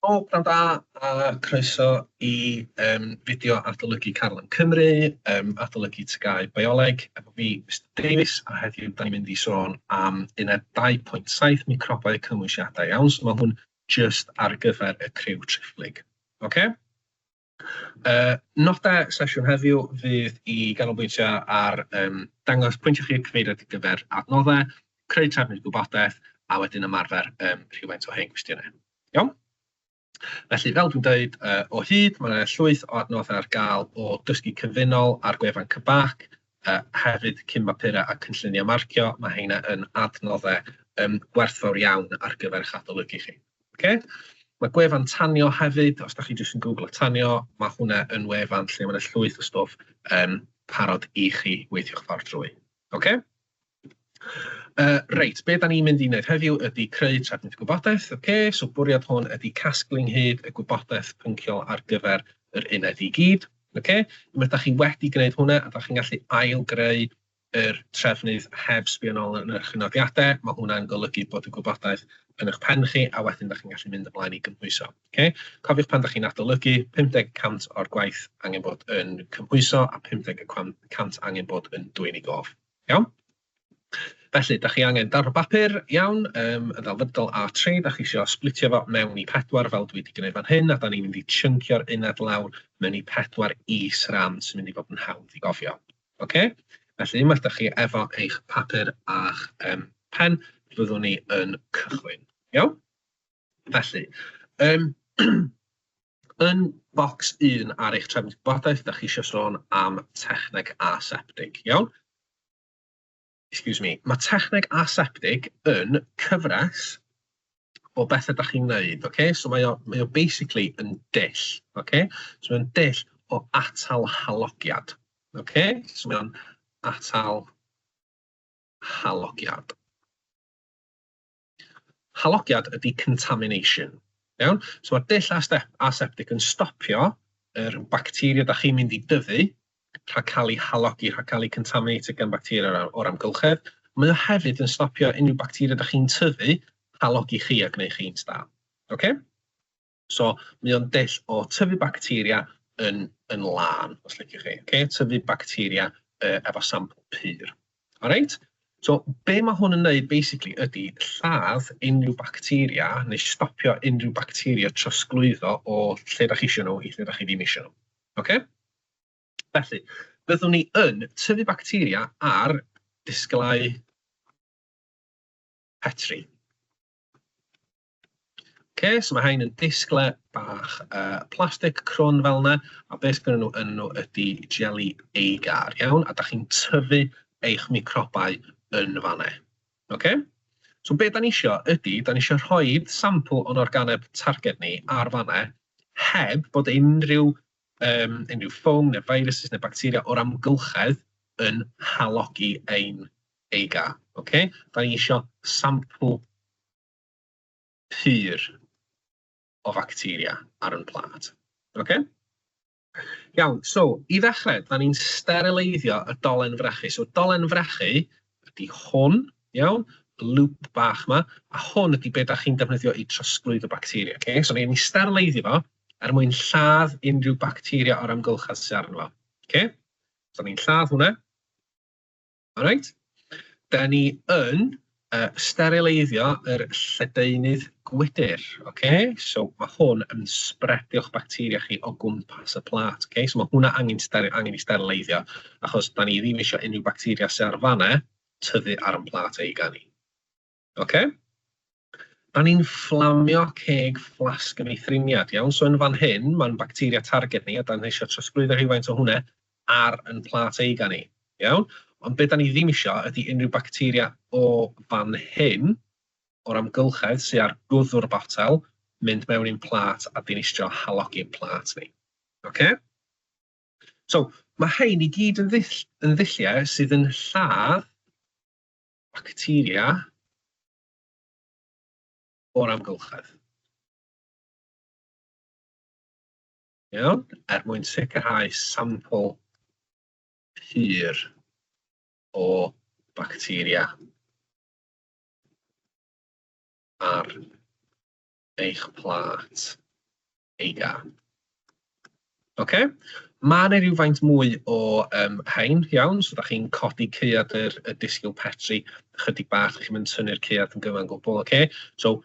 O, pnawn da, a croeso i fideo adolygu Carlan Cymru, adolygu TGAU Bioleg, efo fi, Mr Davies, a heddiw da ni'n mynd i sôn am uned 2.7 microbau cymwysiadau iawn, so mae hwn just ar gyfer y criw triphlyg. Okay? Nodau sesiwn heddiw fydd i ganolbwyntio ar dangos pwyntio chi'r cyfeiriad ar gyfer adnoddau, creu trefnydd gwybodaeth, a wedyn ymarfer rhywfaint o hen gwestiynau. Iawn? Felly, fel dwi'n dweud, o hyd, mae llwyth o adnoddau ar gael o dysgu cyfunol ar gwefan cybac, hefyd cyn-bapurau a cynlluniau marcio, mae heina yn adnoddau gwerthfawr iawn ar gyfer eich adolygu chi. Okay? Mae gwefan tanio hefyd, os da chi jyst yn Google tanio, mae hwnna yn wefan lle mae llwyth o stwff parod i chi weithio'ch ffordd drwy. Okay? Reit, be da ni'n mynd i wneud heddiw ydy creu trefnydd gwybodaeth. Okay? So bwriad hwn ydy casglu ynghyd y gwybodaeth pynciol ar gyfer yr uned i gyd. Okay? Unwaith da chi wedi gwneud hwnna, a da chi'n gallu ail-greu yr trefnydd heb sbio nôl yn eich nodiadau, mae hwnna'n golygu bod y gwybodaeth yn eich pen chi, a wedyn da chi'n gallu mynd ymlaen i gymhwyso. Okay? Cofiwch pan da chi'n adolygu, 50% o'r gwaith angen bod yn cymhwyso, a 50% angen bod yn dwy'n i gof. Iawn? Felly, da chi angen darn o bapur, iawn, yn ddelfrydol A3, da chi eisiau splitio fo mewn i 4 fel dwi wedi gwneud fan hyn, a da ni'n mynd i chynkio'r uned lawr mewn i 4 is-ram sy'n mynd i fod yn hawdd i gofio. Okay? Felly, unwaith da chi efo eich papur a'ch pen, byddwn ni yn cychwyn. Iawn? Felly, yn bocs 1 ar eich trefnydd gwybodaeth, da chi eisiau sôn am techneg aseptig. Iawn? Excuse me, mae techneg aseptig yn cyfres o bethau da chi'n neud, okay? So mae o basically yn dill, okay? So mae'n dill o atal halogiad, okay? So mae'n atal halogiad. Halogiad ydy contamination, iawn? So mae'r dill aseptig yn stopio yr bacteria da chi'n mynd i dyfu rhag cael ei halogi, rhag cael ei contaminated gan bacteria o'r amgylchedd. Mae o hefyd yn stopio unrhyw bacteria da chi'n tyfu, halogi chi a gwneud chi'n sta. Okay? So, mae o'n dill o tyfu bacteria yn lan, os liciwch chi. Okay? Tyfu bacteria efo sampl pur. Alright? So, be mae hwn yn neud, basically, ydy lladd unrhyw bacteria, neu stopio unrhyw bacteria trosglwyddo o lle da chi eisiau nhw i lle da chi ddim eisiau nhw. Okay? Felly, byddwn ni yn tyfu bacteria ar disglau petri. Okay, so mae hein yn disglau bach plastig crwn fel yna, a beth gyda nhw yn nhw ydy jelly agar, iawn, a da chi'n tyfu eich microbau yn fanna. Okay? So be da ni eisiau ydy, da ni eisiau rhoi sampl o'n organeb targed ni ar fanna, heb bod unrhyw ffwng neu viruses neu bacteria o'r amgylchedd yn halogi ein agar. Okay? Da ni eisiau sampl pur o bacteria ar yn plat. Okay? Iawn, so, i ddechrau, da ni'n sterileiddio y dolen frechu. So, dolen frechu ydy hwn, iawn, y lŵp bach yma, a hwn ydy beth da chi'n defnyddio i trosglwyddo bacteria. Okay? So, ni'n sterileiddio fo er mwyn lladd unrhyw bacteria o'r amgylchedd sy'n arno fo. Okay? So, ni'n lladd hwnna. Alright? Da ni yn sterileiddio yr lledaenydd gwydr. Okay? So, mae hwn yn sbredio'ch bacteria chi o gwmpas y plat. Okay? So, mae hwnna angen i sterileiddio, achos da ni ddim eisiau unrhyw bacteria sy'n ar fanna tyfu ar yn plat ei gan ni. Okay? Da ni'n fflamio ceg flasg yn ei thriniad, iawn. So, yn fan hyn, mae'n bacteria targed ni, a da ni eisiau trosglwyddo rhywfaint o hwnna ar yn plat ei gan ni. Iawn? Ond beth da ni ddim eisiau ydy unrhyw bacteria o fan hyn, o'r amgylchedd sy'n ar gwddw'r botel, mynd mewn i'n plat a dinistrio halogi'n plat ni. Okay? So, mae hein i gyd yn ddilliau sydd yn lladd bacteria o'r amgylchedd. Iawn? Er mwyn sicrhau sampl pur o bacteria ar eich plat agar. Okay? Mae yna rhywfaint mwy o hein, iawn, so da chi'n codi caead y disgyl petri chydig bach, da chi'n mynd tynnu'r caead yn gyfan gwbl, okay? So,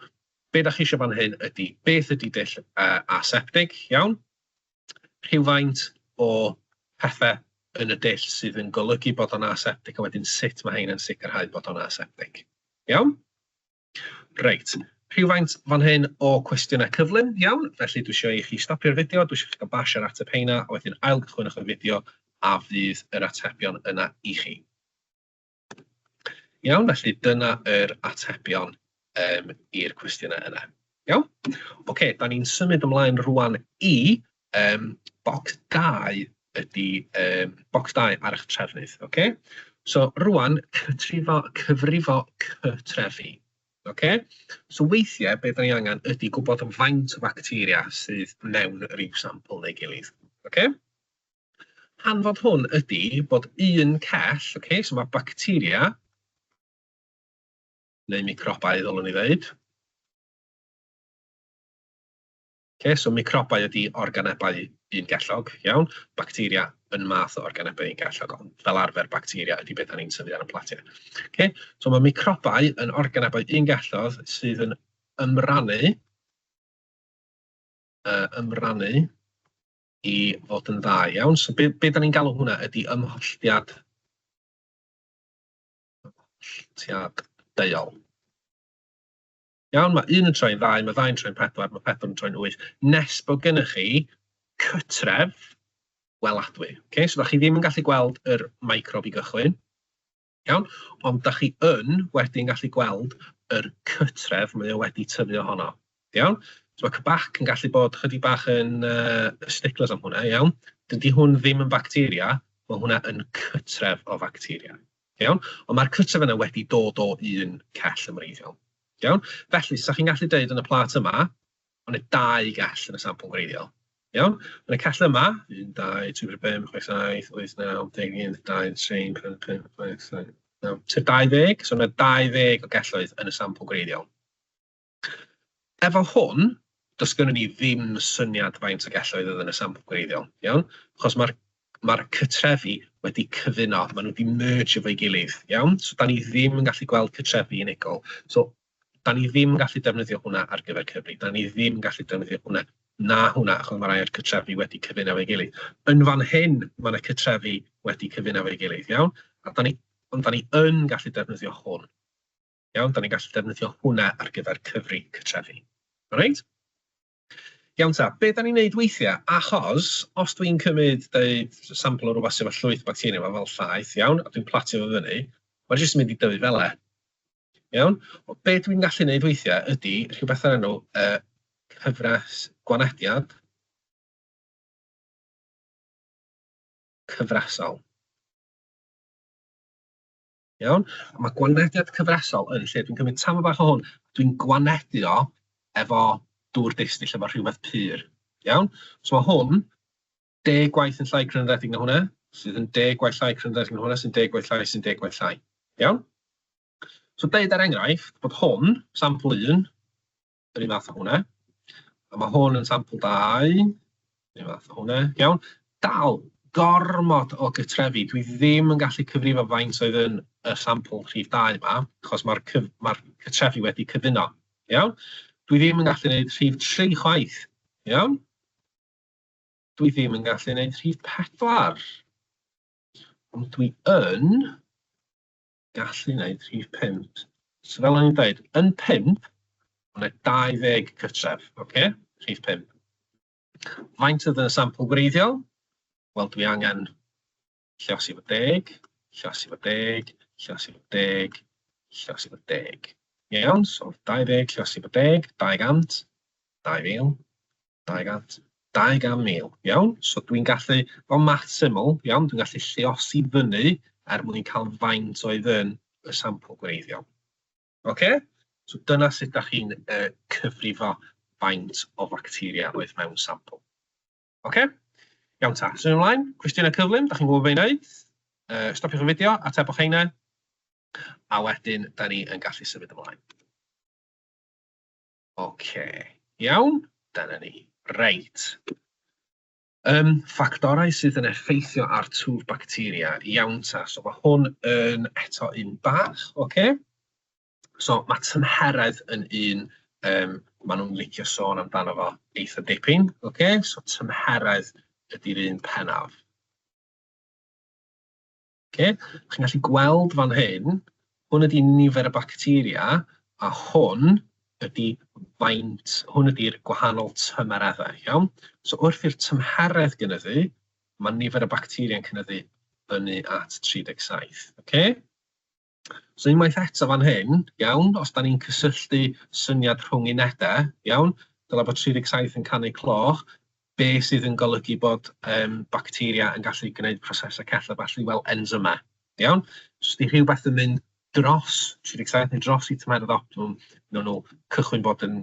be da chi eisiau fan hyn ydy, beth ydy dull aseptig, iawn? Rhywfaint o pethau yn y dull sydd yn golygu bod o'n aseptig, a wedyn sut mae hein yn sicrhau bod o'n aseptig. Iawn? Reit. Rhywfaint fan hyn o cwestiynau cyflym, iawn. Felly dwi eisiau i chi stopio'r fideo, dwi eisiau chi gael bash ar ateb heina, a wedyn ailgychwynwch y fideo a fydd yr atebion yna i chi. Iawn, felly dyna yr atebion i'r cwestiynau yna. Iawn? Oce, da ni'n symud ymlaen rwan i bocs 2 ydy bocs 2 ar eich trefnydd. Okay? So rwan, cyfrifo cytrefi. Okay? So weithiau, beth da ni angen ydy gwybod faint o bacteria sydd mewn ryw sampl neu gilydd. Okay? Hanfod hwn ydy bod un cell, okay? So mae bacteria, neu microbau ddylwn ni ddeud. Okay? So microbau ydy organebau ungellog, iawn. Bacteria yn math o organebau ungellog, ond fel arfer bacteria ydy beth da ni'n tyfu ar y platiau. Okay? So mae microbau yn organebau ungellog sydd yn ymrannu i fod yn dda, iawn. So be da ni'n galw hwnna ydy ymholltiad deuol. Iawn, mae 1 yn troi'n 2, mae 2 yn troi'n 4, mae 4 yn troi'n 8. Nes bod gennych chi cytref weladwy. Okay? So da chi ddim yn gallu gweld yr microb i gychwyn. Iawn? Ond da chi wedyn gallu gweld yr cytref mae o wedi tyfu ohono. Iawn? So mae cybac yn gallu bod chydig bach yn sticklers am hwnna, iawn? Dydy hwn ddim yn bacteria, mae hwnna yn cytref o bacteria. Iawn? Ond mae'r cytref yna wedi dod o un cell ymreiddiol. Iawn? Felly, sa chi'n gallu deud yn y plat yma, ond y 2 gell yn y sampl gwreiddiol. Iawn? Yn y cell yma, 1, 2, 3, 4, 5, 6, 7, 8, 9, 10, 11, 12, 13, 14, 15, 16, 20, so yna 20 o gelloedd yn y sampl gwreiddiol. Efo hwn, does gynnu ni ddim syniad faint o gelloedd oedd yn y sampl gwreiddiol. Iawn? Achos mae'r cytrefi wedi cyfuno, maen nhw wedi merge efo'i gilydd. Iawn? So da ni ddim yn gallu gweld cytrefi unigol. So da ni ddim yn gallu defnyddio hwnna ar gyfer cyfri. Da ni ddim yn gallu defnyddio hwnna na hwnna, achos mae rhai'r cytrefi wedi cyfuno efo'i gilydd. Yn fan hyn, mae yna cytrefi wedi cyfuno efo'i gilydd, iawn? Ond da ni yn gallu defnyddio hwn. Iawn, da ni'n gallu defnyddio hwnna ar gyfer cyfri cytrefi. Alright? Iawn ta, be da ni'n neud weithiau? Achos, os dwi'n cymryd sampl o rhywbeth sydd efo llwyth bacteria fel llaeth, iawn, a dwi'n platio fo fyny, mae'n jyst yn mynd i dyfu fel e. Iawn? O be dwi'n gallu neud weithiau ydy rhywbeth ar enw gwanediad cyfresol. Iawn? Mae gwanediad cyfresol yn lle dwi'n cymryd tam o bach o hwn, dwi'n gwanedio efo dŵr distill efo rhywbeth pur. Iawn? So mae hwn 10 gwaith yn llai crynodedig na hwnna, sydd yn 10 gwaith llai crynodedig na hwnna, sy'n 10 gwaith llai, sy'n 10 gwaith llai. Iawn? So deud ar enghraifft bod hwn, sampl 1, yr un fath o hwnna, a mae hwn yn sampl 2, yr un fath o hwnna, iawn? Dal, gormod o gytrefi, dwi ddim yn gallu cyfrifo faint oedd yn y sampl rhif 2 yma, achos mae'r cytrefi wedi cyfuno, iawn? Dwi ddim yn gallu gwneud rhif 3 chwaith, iawn? Dwi ddim yn gallu gwneud rhif 4, ond dwi yn gallu gwneud rhif 5. So fel o'n i'n dweud, yn 5, mae 20 cytref, okay? Rhif 5. Faint oedd yn y sampl gwreiddiol? Wel, dwi angen llosi fo 10, llosi fo 10, llosi fo 10, llosi fo 10. Iawn, so 20, llosi fo 10, 200, 2,000, 200, 200,000. Iawn, so dwi'n gallu, fel math syml, iawn, dwi'n gallu llosi fyny mwyn cael faint oedd yn y sampl gwreiddiol. Okay? So dyna sut da chi'n cyfrifo faint o bacteria oedd mewn sampl. Okay? Iawn ta, sy'n ymlaen, cwestiynau cyflym, da chi'n gwybod beth i wneud. Stopiwch y fideo, atebwch heina, a wedyn da ni yn gallu symud ymlaen. Okay, iawn, dyna ni. Reit. Ffactorau sydd yn effeithio ar twf bacteria. Iawn ta. So mae hwn yn eto un bach. Okay? So mae tymheredd yn un, maen nhw'n licio sôn amdano fo eitha dipyn. Okay? So tymheredd ydy'r un pennaf. Okay? Chi'n gallu gweld fan hyn, hwn ydy nifer y bacteria, a hwn ydy faint, hwn ydy'r gwahanol tymereddau, iawn? So wrth i'r tymheredd gynyddu, mae nifer y bacteria'n cynyddu fyny at 37. Okay? So unwaith eto fan hyn, iawn, os da ni'n cysylltu syniad rhwng unedau, iawn, dylai bod 37 yn canu cloch, be sydd yn golygu bod bacteria yn gallu gwneud prosesau cella felly fel enzymau, iawn? So os di rhywbeth yn mynd dros 37 neu dros I tymerydd optimum, nhw cychwyn bod yn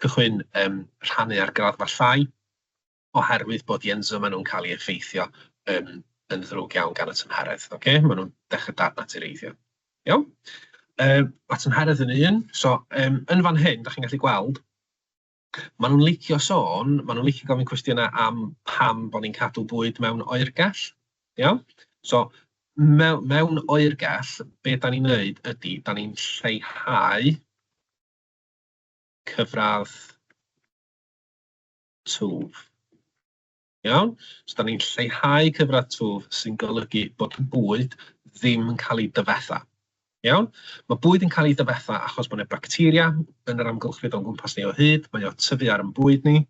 cychwyn rhannu ar graddfa llai, oherwydd bod I enzymau nhw'n cael ei effeithio yn ddrwg iawn gan y tymheredd. Okay? Maen nhw'n dechrau dadnatureiddio. Iawn? Mae tymheredd yn un, so yn fan hyn, da chi'n gallu gweld, maen nhw'n licio sôn, maen nhw'n licio gofyn cwestiynau am pam bod ni'n cadw bwyd mewn oergell. Iawn? So, mewn oergell, be da ni'n neud ydy, da ni'n lleihau cyfradd twf. Iawn? So, da ni'n lleihau cyfradd twf sy'n golygu bod bwyd ddim yn cael ei dyfetha. Iawn? Mae bwyd yn cael ei dyfetha achos bod yna bacteria yn yr amgylchfyd o'n gwmpas ni o hyd, mae o tyfu ar yn bwyd ni,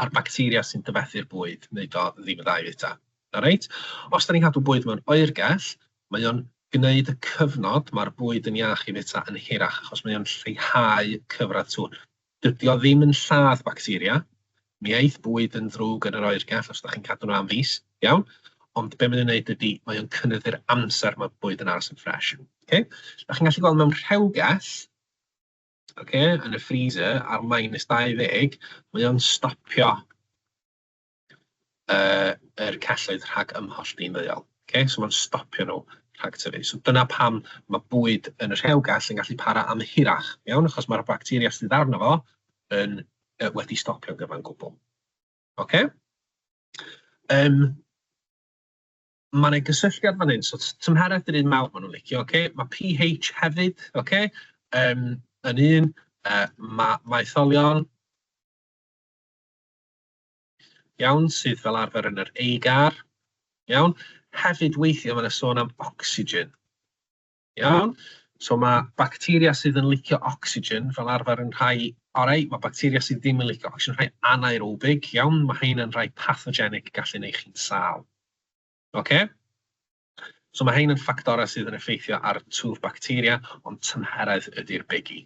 a'r bacteria sy'n dyfethu'r bwyd, wneud o ddim y ddau fita. Right? Os da ni'n cadw bwyd mewn oergell, mae o'n gwneud y cyfnod mae'r bwyd yn iach I fita yn hirach, achos mae o'n lleihau cyfradd twf. Dydy o ddim yn lladd bacteria, mi eith bwyd yn ddrwg yn yr oergell os da chi'n cadw nhw am fis, iawn? Ond be mae'n gwneud ydy, mae o'n cynyddu'r amser mae bwyd yn aros yn ffres. Okay? Da chi'n gallu gweld mewn rhewgell, okay, yn y freezer ar -20, mae o'n stopio yr celloedd rhag ymholltu'n ddeuol. Okay? So mae'n stopio nhw rhag tyfu. So dyna pam mae bwyd yn y rhewgell yn gallu para am hirach, iawn? Achos mae'r bacteria sydd arno fo wedi stopio'n gyfan gwbl. Okay? Mae'n ei gysylltiad fan hyn, so tymheredd yr un mawr maen nhw'n licio, okay? Mae pH hefyd, okay? Yn un, mae etholion, iawn, sydd fel arfer yn yr eigar, iawn? Hefyd weithio mae'n sôn am oxygen, iawn? So mae bacteria sydd yn licio oxygen fel arfer yn rhai orau, mae bacteria sydd ddim yn licio oxygen rhai anaerobig, iawn? Mae hein yn rhai pathogenic gallu neu chi'n sal. Okay? So mae hein yn ffactorau sydd yn effeithio ar twf bacteria, ond tymheredd ydy'r biggie.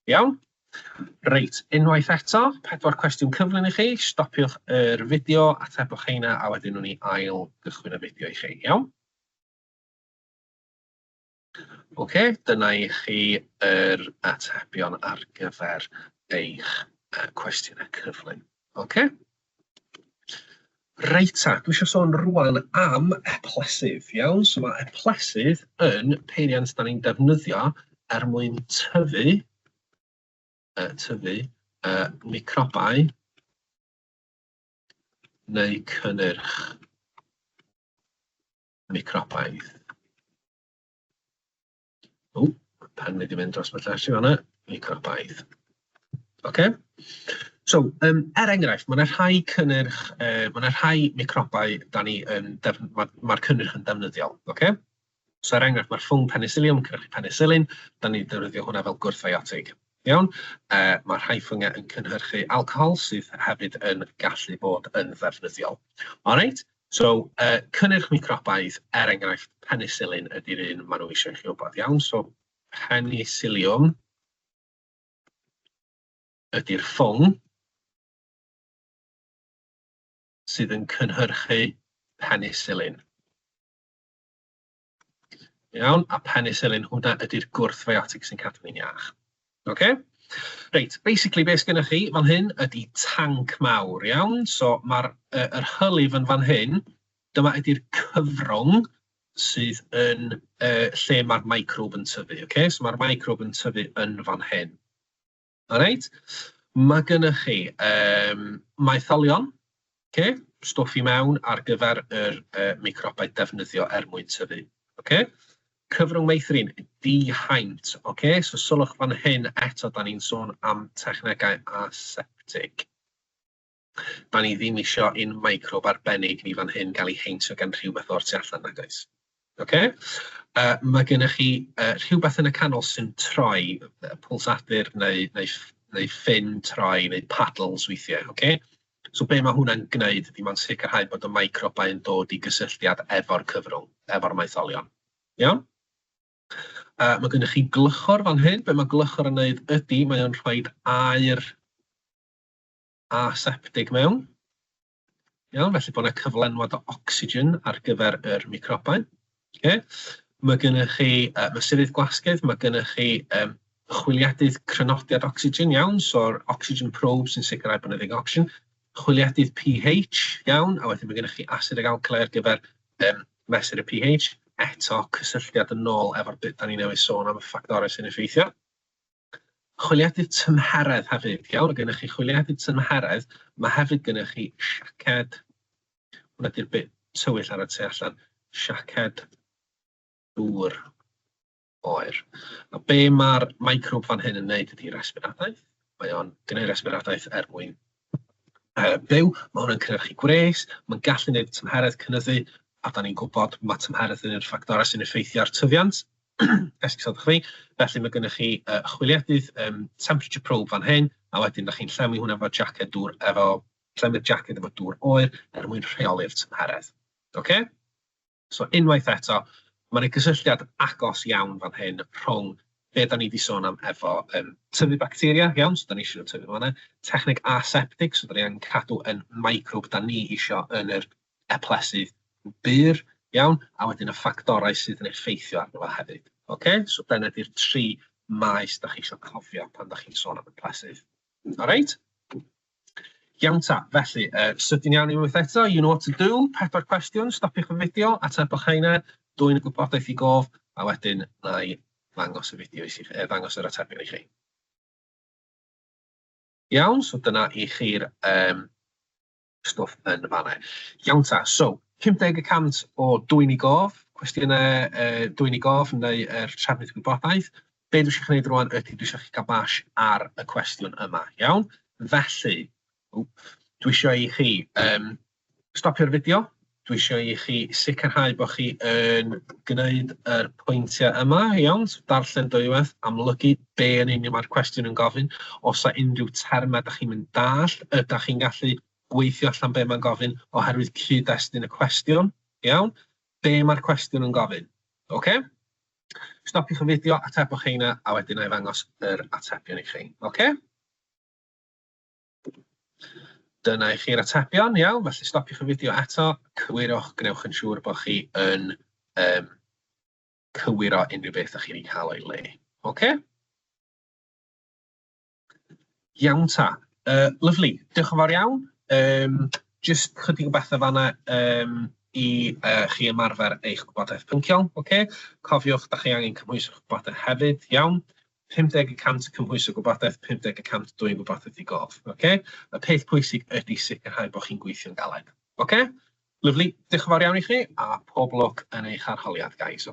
Iawn? Reit, unwaith eto, 4 cwestiwn cyflym I chi, stopiwch yr fideo, atebwch heina, a wedyn nhw'n ni ail gychwyn y fideo I chi, iawn? Okay, dyna I chi yr atebion ar gyfer eich cwestiynau cyflym. Okay? Reit ta, dwi eisiau sôn rwan am eplysydd, iawn? So mae eplysydd yn peiriant da ni'n defnyddio mwyn tyfu microbau neu cynnyrch microbaidd. O, pen wedi mynd dros mae llais I fanna, microbaidd. Okay? So, enghraifft, mae'n rhai cynnyrch, mae'n rhai microbau mae'r cynnyrch yn defnyddiol. Okay? So, enghraifft, mae'r ffwng penicillium, cynhyrchu penicillin, da ni'n defnyddio hwnna fel gwrthfiotig. Iawn? Mae rhai ffwngau yn cynhyrchu alcohol sydd hefyd yn gallu bod yn ddefnyddiol. Alright? So, cynnyrch microbaidd, enghraifft, penicillin ydy'r un maen nhw eisiau chi wybod. Iawn? So, penicillium ydy'r ffwng sydd yn cynhyrchu penicillin. Iawn, a penicillin hwnna ydy'r gwrthfiotig sy'n cadw ni'n iach. Okay? Reit, basically beth sgynnych chi fan hyn ydy tanc mawr, iawn? So mae'r hylif yn fan hyn, dyma ydy'r cyfrwng sydd yn lle mae'r microbe yn tyfu. Okay? So mae'r microbe yn tyfu yn fan hyn. Alright? Mae gennych chi maetholion, stwff i mewn ar gyfer yr microbau defnyddio mwyn tyfu. Cyfrwng meithrin, dihaint. So sylwch fan hyn eto, da ni'n sôn am technegau aseptig. Da ni ddim eisiau un microb arbennig ni fan hyn gael ei heintio gan rhywbeth o'r tu allan nag oes. Mae gennych chi rhywbeth yn y canol sy'n troi, pulsadur neu ffyn troi, neu paddles weithiau. So be mae hwnna'n gwneud ydy mae'n sicrhau bod y microbau yn dod i gysylltiad efo'r cyfrwng, efo'r maetholion. Iawn? Mae gennych chi glychor fan hyn. Be mae glychor yn gwneud ydy mae o'n rhoi aer aseptig mewn. Iawn, felly bod yna cyflenwad o ocsigen ar gyfer yr microbau. Mae gennych chi mesurydd gwasgydd, mae gennych chi chwiliadydd crynodiad ocsigen, iawn, so'r oxygen probe sy'n sicrhau bod yna ddig ocsigen. Chwiliadydd pH, iawn, a wedyn mae gennych chi asid ag alcali ar gyfer mesur y pH. Eto, cysylltiad yn ôl efo'r bit da ni newydd sôn am y ffactorau sy'n effeithio. Chwiliadydd tymheredd hefyd, iawn, gennych chi chwiliadydd tymheredd, mae hefyd gennych chi siaced, hwnna di'r bit tywyll ar y tu allan, siaced dŵr oer. A be mae'r microb fan hyn yn gwneud ydy resbiradaeth. Mae o'n gwneud resbiradaeth mwyn byw, mae hwn yn cynhyrchu gwres, mae'n gallu gwneud tymheredd cynyddu, a da ni'n gwybod mae tymheredd yn yr ffactorau sy'n effeithio ar tyfiant. Felly mae gennych chi chwiliadydd temperature probe fan hyn, a wedyn da chi'n llenwi hwnna efo jacket dŵr, llenwi'r jacket efo dŵr oer mwyn rheoli'r tymheredd. So unwaith eto, mae'n ei gysylltiad agos iawn fan hyn rhwng be da ni wedi sôn am efo tyfu bacteria, iawn, so da ni eisiau tyfu fan'na, techneg aseptig, so da ni angen cadw yn microb da ni eisiau yn yr eplesydd byr, iawn, a wedyn y ffactorau sydd yn effeithio arno fo hefyd. So dyna ydy'r 3 maes da chi eisiau cofio pan da chi'n sôn am y plesydd. Alright? Iawn ta, felly, sydyn iawn unwaith eto, you know what to do, 4 cwestiwn, stopiwch y fideo, atebwch heina, dwy'n y gwybodaeth i gof, a wedyn na i ddangos y fideo ddangos yr atebion i chi. Iawn, so dyna i chi'r stwff yn fanna. Iawn ta, so, 50% o dwy'n i gof, cwestiynau dwy'n i gof neu trefnydd gwybodaeth. Be dwi eisiau chi wneud rwan ydy dwi eisiau chi gael bash ar y cwestiwn yma, iawn? Felly, dwi eisiau i chi stopio'r fideo, dwi eisiau i chi sicrhau bod chi yn gwneud yr pwyntiau yma, iawn? Darllen dwywaith, amlygu be yn union mae'r cwestiwn yn gofyn. Os yna unrhyw termau ydych chi'n mynd dall, ydych chi'n gallu gweithio allan be mae'n gofyn oherwydd cyd-destun y cwestiwn, iawn? Be mae'r cwestiwn yn gofyn, Stopiwch y fideo, atebwch heina, a wedyn na i ddangos yr atebion i chi, Dyna i chi'r atebion, iawn, felly stopiwch y fideo eto, cywirwch, gnewch yn siŵr bod chi yn cywiro unrhyw beth ydych chi wedi cael o'i le, Iawn ta, lyfli, diolch yn fawr iawn. Just chydig o bethau fanna i chi ymarfer eich gwybodaeth pynciol, Cofiwch, da chi angen cymhwyso gwybodaeth hefyd, iawn. 50% cymhwyso gwybodaeth, 50% dwy'n gwybodaeth i gof, Y peth pwysig ydy sicrhau bod chi'n gweithio'n galed, Lyfli, diolch yn fawr iawn i chi, a pob lwc yn eich arholiad, guys,